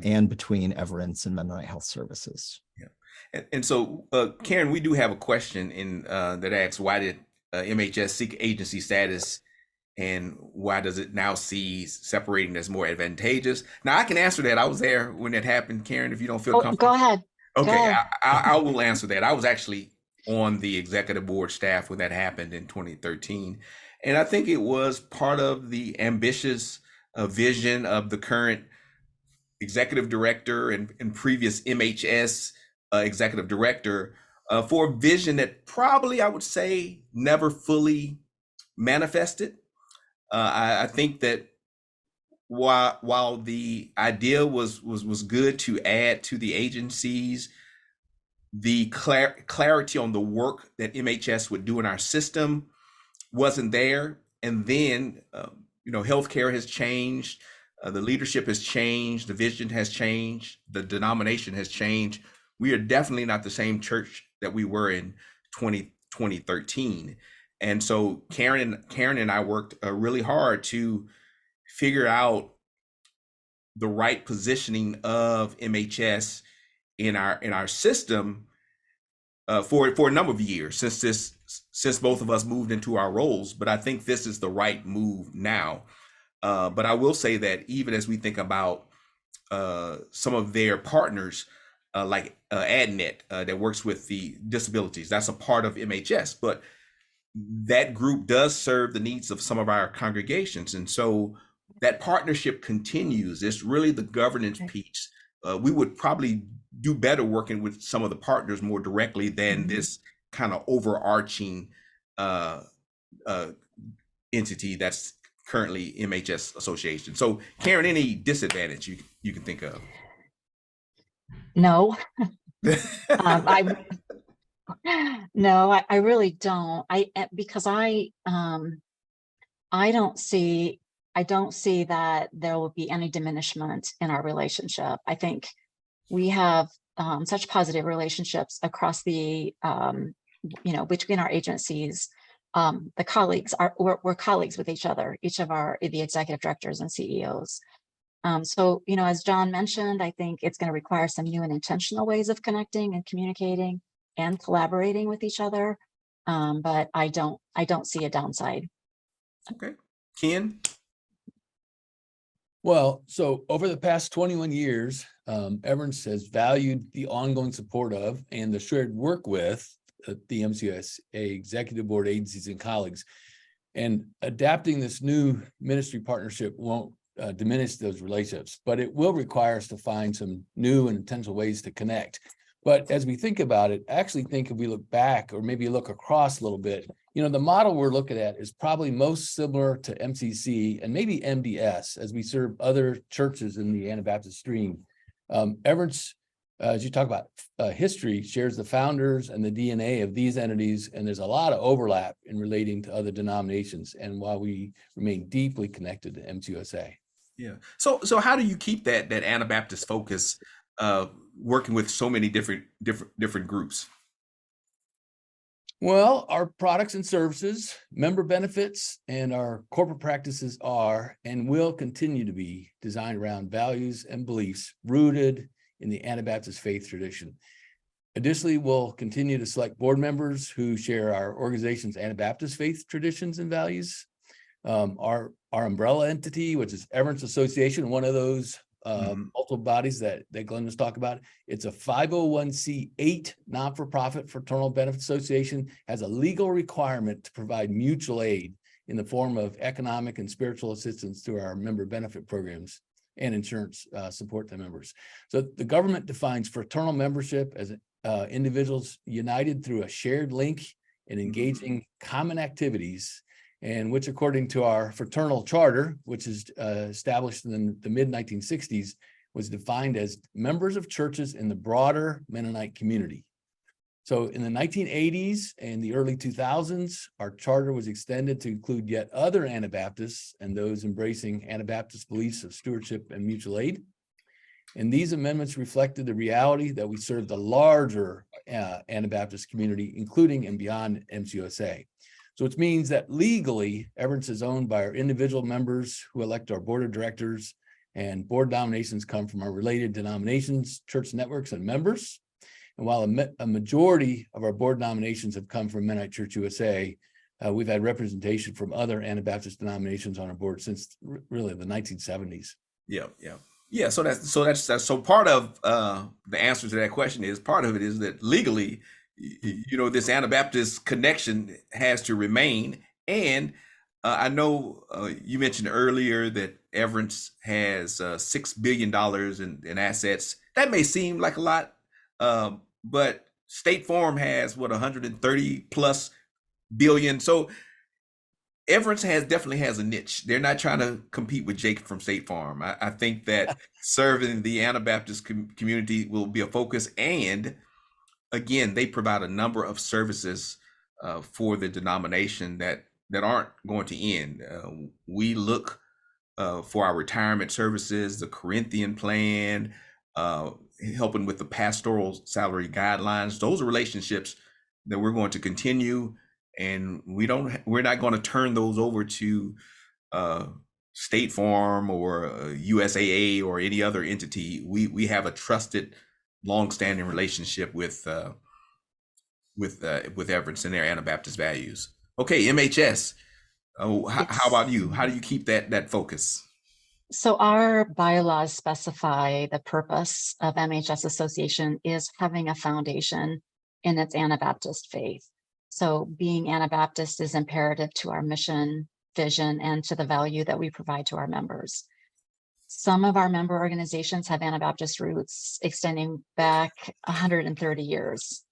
and between Everence and Mennonite Health Services. Yeah. And so, Karen, we do have a question that asks, why did MHS seek agency status and why does it now see separating as more advantageous? Now, I can answer that. I was there when it happened, Karen, if you don't feel comfortable. Go ahead. Okay, Go ahead. I will answer that. I was actually on the executive board staff when that happened in 2013. And I think it was part of the ambitious vision of the current executive director and previous MHS executive director for a vision that probably, I would say, never fully manifested. I think that while the idea was good to add to the agencies, the clarity on the work that MHS would do in our system wasn't there. And then, healthcare has changed, the leadership has changed, the vision has changed, the denomination has changed. We are definitely not the same church that we were in 2013. And so Karen and I worked really hard to figure out the right positioning of MHS in our system for a number of years since both of us moved into our roles. But I think this is the right move now. But I will say that even as we think about some of their partners, like AdNet, that works with the disabilities, that's a part of MHS, but that group does serve the needs of some of our congregations. And so that partnership continues. It's really the governance piece. We would probably do better working with some of the partners more directly than this kind of overarching entity that's currently MHS Association. So Karen, any disadvantage you can think of? No. I really don't. Because I don't see that there will be any diminishment in our relationship. I think we have such positive relationships across the, between our agencies. The colleagues we're colleagues with each other, each of the executive directors and CEOs. So, as John mentioned, I think it's going to require some new and intentional ways of connecting and communicating and collaborating with each other. But I don't see a downside. Okay. Ken? Well, so over the past 21 years, Everence has valued the ongoing support of and the shared work with the MCUSA executive board agencies and colleagues. And adapting this new ministry partnership won't diminish those relationships, but it will require us to find some new and intentional ways to connect. But as we think about it, I actually think if we look back or maybe look across a little bit, the model we're looking at is probably most similar to MCC and maybe MDS as we serve other churches in the Anabaptist stream. Everence, as you talk about history, shares the founders and the DNA of these entities, and there's a lot of overlap in relating to other denominations. And while we remain deeply connected to MCUSA. Yeah. So how do you keep that Anabaptist focus, working with so many different groups? Well, our products and services, member benefits, and our corporate practices are and will continue to be designed around values and beliefs rooted in the Anabaptist faith tradition. Additionally, we'll continue to select board members who share our organization's Anabaptist faith traditions and values. Our umbrella entity, which is Everence Association, one of those multiple bodies that Glenn was talking about. It's a 501c8 non-for-profit fraternal benefit association, has a legal requirement to provide mutual aid in the form of economic and spiritual assistance through our member benefit programs and insurance support to members. So the government defines fraternal membership as individuals united through a shared link and engaging common activities, and which, according to our fraternal charter, which is established in the mid-1960s, was defined as members of churches in the broader Mennonite community. So in the 1980s and the early 2000s, our charter was extended to include yet other Anabaptists and those embracing Anabaptist beliefs of stewardship and mutual aid. And these amendments reflected the reality that we serve the larger Anabaptist community, including and beyond MCUSA. So it means that legally, Everence is owned by our individual members who elect our board of directors, and board nominations come from our related denominations, church networks, and members. And while a majority of our board nominations have come from Mennonite Church USA, we've had representation from other Anabaptist denominations on our board since really the 1970s. Yeah. So part of the answer to that question is, part of it is that legally, this Anabaptist connection has to remain. And I know you mentioned earlier that Everence has $6 billion in assets. That may seem like a lot, but State Farm has 130 plus billion. So Everence definitely has a niche. They're not trying to compete with Jake from State Farm. I think that serving the Anabaptist community will be a focus. And again, they provide a number of services for the denomination that aren't going to end. We look for our retirement services, the Corinthian plan, helping with the pastoral salary guidelines. Those are relationships that we're going to continue, and we're not going to turn those over to State Farm or USAA or any other entity. We have a trusted, long-standing relationship with Everence and their Anabaptist values. Okay, MHS. How about you? How do you keep that focus? So our bylaws specify the purpose of MHS Association is having a foundation in its Anabaptist faith. So being Anabaptist is imperative to our mission, vision, and to the value that we provide to our members. Some of our member organizations have Anabaptist roots extending back 130 years.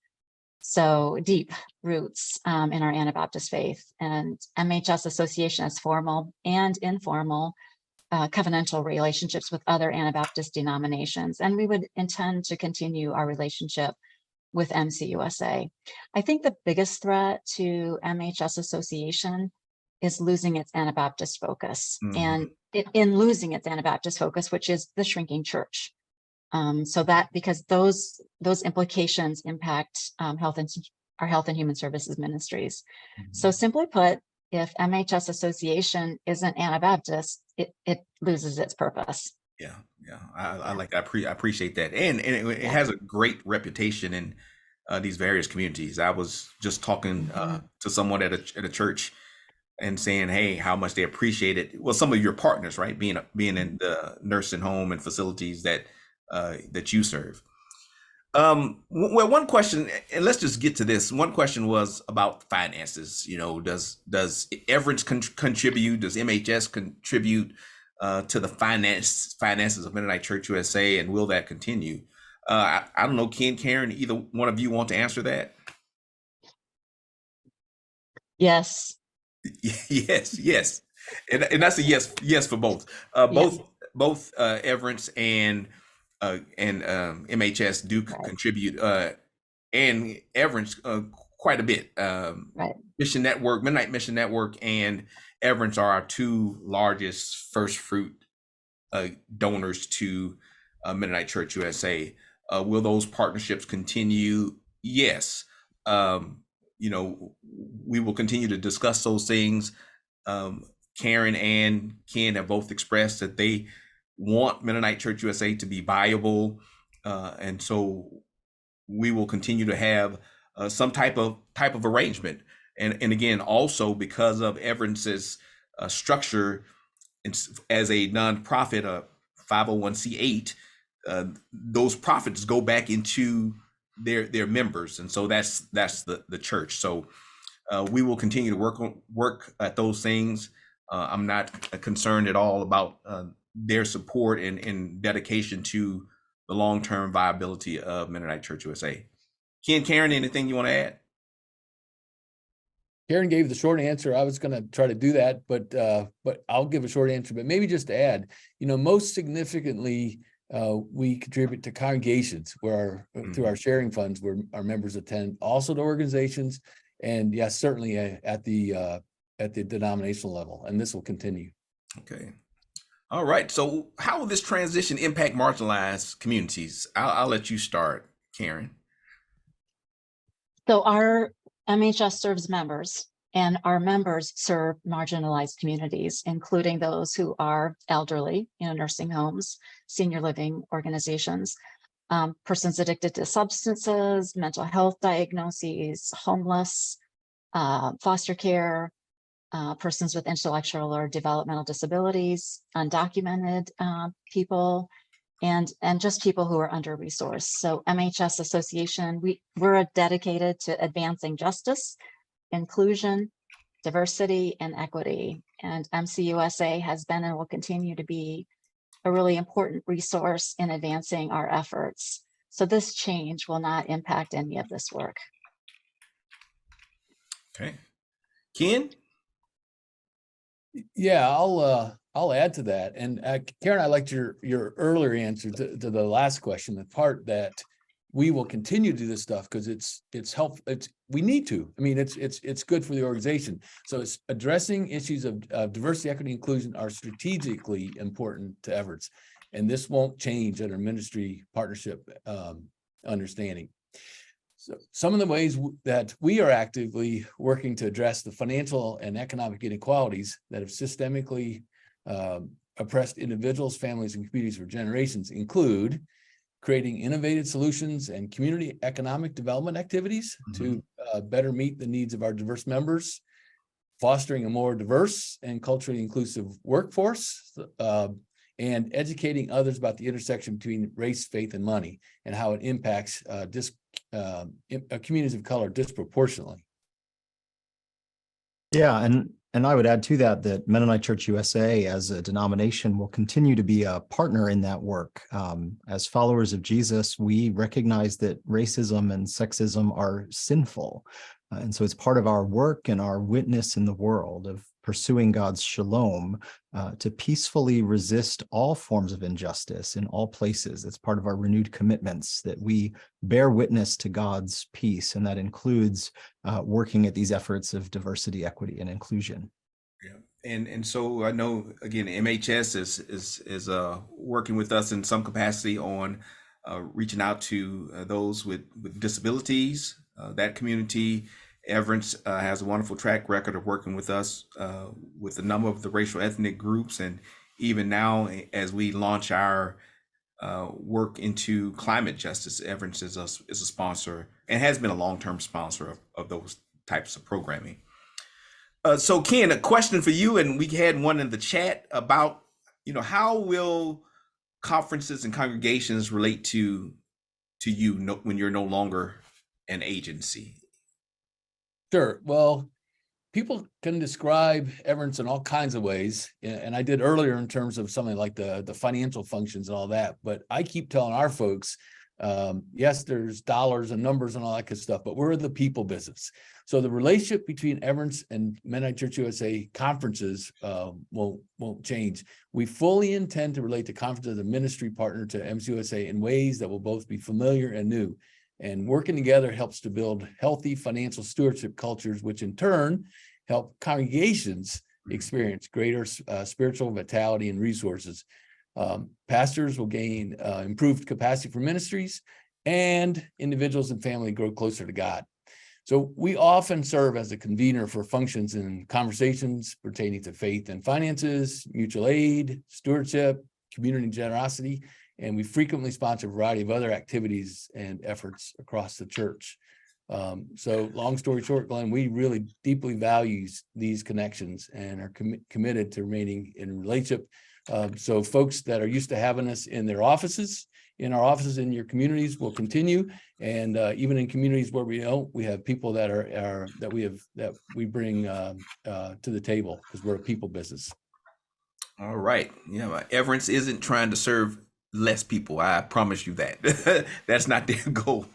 So deep roots in our Anabaptist faith. And MHS Association has formal and informal covenantal relationships with other Anabaptist denominations. And we would intend to continue our relationship with MCUSA. I think the biggest threat to MHS Association is losing its Anabaptist focus. And in losing its Anabaptist focus, which is the shrinking church. So that, because those implications impact our health and human services ministries. So simply put, if MHS Association isn't Anabaptist, it loses its purpose. Yeah. I like that. I appreciate that, and it has a great reputation in these various communities. I was just talking to someone at a church and saying, hey, how much they appreciate it. Well, some of your partners, right, being in the nursing home and facilities that that you serve. Well, one question, and let's just get to this. One question was about finances. You know, does Everence contribute? Does MHS contribute to the finances of Mennonite Church USA, and will that continue? I don't know, Ken, Karen, either one of you want to answer that? Yes. Yes, and that's a yes for both. Both Everence and MHS do Right. contribute, and Everence quite a bit. Right. Mission Network, Mennonite Mission Network, and Everence are our two largest first fruit donors to Mennonite Church USA. Will those partnerships continue? Yes. You know, we will continue to discuss those things. Karen and Ken have both expressed that they want Mennonite Church USA to be viable, and so we will continue to have some type of arrangement. And again, also because of Everence's structure as a nonprofit, 501c8, those profits go back into their members, and so that's the church. So we will continue to work at those things. I'm not concerned at all about their support and dedication to the long-term viability of Mennonite Church USA. Ken, Karen, anything you want to add? Karen gave the short answer. I was going to try to do that, but I'll give a short answer. But maybe just to add, you know, most significantly, we contribute to congregations where through our sharing funds where our members attend, also to organizations, and yes, certainly at the denominational level, and this will continue. Okay. All right. So how will this transition impact marginalized communities? I'll let you start, Karen. So our MHS serves members, and our members serve marginalized communities, including those who are elderly, you know, nursing homes, senior living organizations, persons addicted to substances, mental health diagnoses, homeless, foster care, persons with intellectual or developmental disabilities, undocumented people, and just people who are under-resourced. So MHS Association, we're dedicated to advancing justice, inclusion, diversity, and equity. And MCUSA has been and will continue to be a really important resource in advancing our efforts. So this change will not impact any of this work. Okay. Ken? Yeah, I'll add to that. And Karen, I liked your earlier answer to the last question, the part that we will continue to do this stuff because it's helpful. We need to. I mean, it's good for the organization. So it's addressing issues of diversity, equity, inclusion are strategically important to Everence, and this won't change under ministry partnership understanding. So some of the ways that we are actively working to address the financial and economic inequalities that have systemically oppressed individuals, families, and communities for generations include creating innovative solutions and community economic development activities to better meet the needs of our diverse members, fostering a more diverse and culturally inclusive workforce, and educating others about the intersection between race, faith, and money, and how it impacts communities of color disproportionately. Yeah, and I would add to that Mennonite Church USA as a denomination will continue to be a partner in that work. As followers of Jesus, we recognize that racism and sexism are sinful. And so it's part of our work and our witness in the world of pursuing God's shalom to peacefully resist all forms of injustice in all places. It's part of our renewed commitments that we bear witness to God's peace, and that includes working at these efforts of diversity, equity, and inclusion. Yeah, and so I know again MHS is working with us in some capacity on reaching out to those with disabilities. That community, Everence has a wonderful track record of working with us with a number of the racial ethnic groups, and even now as we launch our work into climate justice, Everence is a sponsor and has been a long-term sponsor of those types of programming. So Ken, a question for you, and we had one in the chat about, how will conferences and congregations relate to you when you're no longer an agency? Sure. Well, people can describe Everence in all kinds of ways. And I did earlier in terms of something like the financial functions and all that. But I keep telling our folks, yes, there's dollars and numbers and all that good stuff, but we're the people business. So the relationship between Everence and Mennonite Church USA conferences won't change. We fully intend to relate the conference as a ministry partner to MCUSA in ways that will both be familiar and new. And working together helps to build healthy financial stewardship cultures, which in turn help congregations experience greater spiritual vitality and resources. Pastors will gain improved capacity for ministries, and individuals and family grow closer to God. So we often serve as a convener for functions and conversations pertaining to faith and finances, mutual aid, stewardship, community generosity, and we frequently sponsor a variety of other activities and efforts across the church. So long story short, Glenn, we really deeply value these connections and are committed to remaining in relationship. So folks that are used to having us in their offices, in our offices in your communities will continue. And even in communities where we don't, we have people that we bring to the table because we're a people business. All right. Yeah, Everence isn't trying to serve less people. I promise you that. That's not their goal,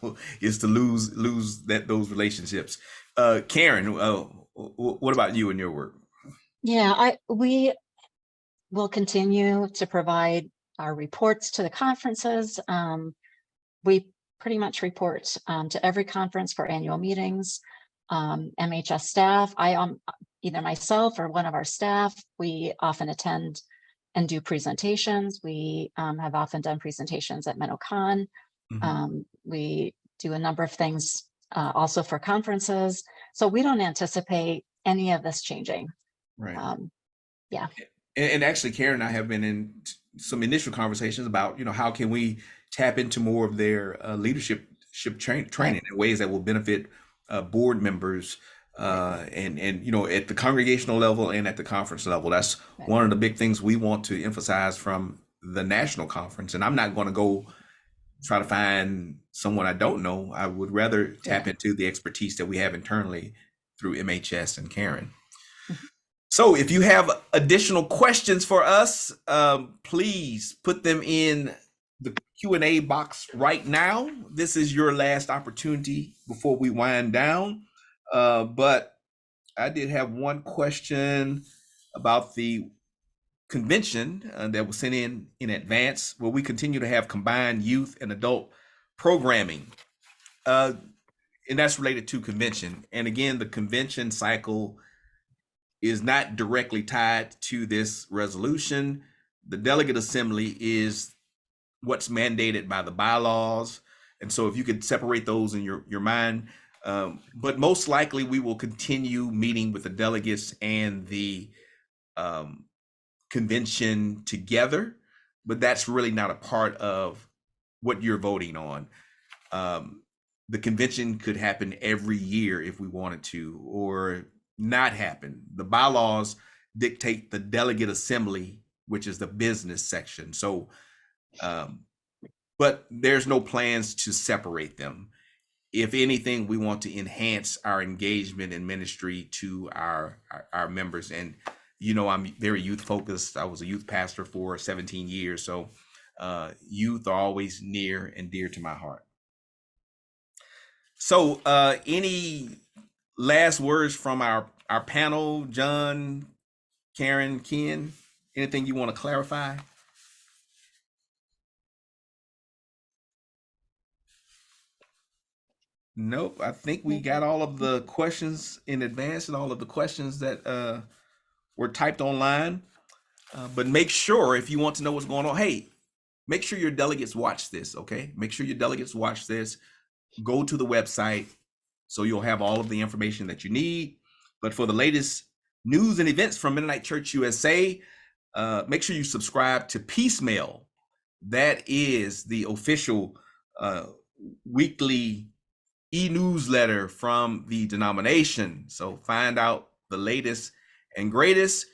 is to lose those relationships. Karen, what about you and your work? Yeah, we will continue to provide our reports to the conferences. We pretty much report to every conference for annual meetings. MHS staff, either myself or one of our staff, we often attend and do presentations. We have often done presentations at MenoCon. We do a number of things also for conferences. So we don't anticipate any of this changing. Right. Yeah. And actually, Karen and I have been in some initial conversations about, how can we tap into more of their leadership training in ways that will benefit board members and at the congregational level and at the conference level. That's one of the big things we want to emphasize from the national conference. And I'm not going to go try to find someone I don't know. I would rather tap into the expertise that we have internally through MHS and Karen. So if you have additional questions for us, please put them in the Q&A box right now. This is your last opportunity before we wind down. But I did have one question about the convention that was sent in advance, where we continue to have combined youth and adult programming. And that's related to convention. And again, the convention cycle is not directly tied to this resolution. The delegate assembly is what's mandated by the bylaws. And so if you could separate those in your mind, but most likely we will continue meeting with the delegates and the convention together, but that's really not a part of what you're voting on. The convention could happen every year if we wanted to, or not happen. The bylaws dictate the delegate assembly, which is the business section. So, but there's no plans to separate them. If anything, we want to enhance our engagement in ministry to our members. And, I'm very youth focused. I was a youth pastor for 17 years. So youth are always near and dear to my heart. So any last words from our panel, John, Karen, Ken? Anything you want to clarify? Nope. I think we got all of the questions in advance and all of the questions that were typed online. But make sure, if you want to know what's going on, hey, make sure your delegates watch this, okay? Make sure your delegates watch this. Go to the website so you'll have all of the information that you need. But for the latest news and events from Mennonite Church USA, make sure you subscribe to Piecemeal. That is the official weekly e-newsletter from the denomination. So find out the latest and greatest.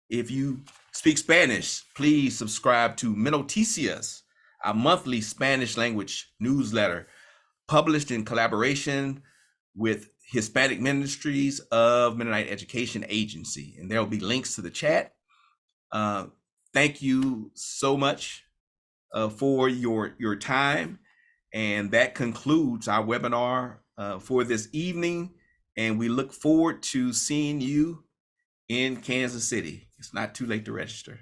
If you speak Spanish, please subscribe to Minoticias, our monthly Spanish language newsletter published in collaboration with Hispanic Ministries of Mennonite Education Agency. And there will be links to the chat. Thank you so much for your time. And that concludes our webinar for this evening. And we look forward to seeing you in Kansas City. It's not too late to register.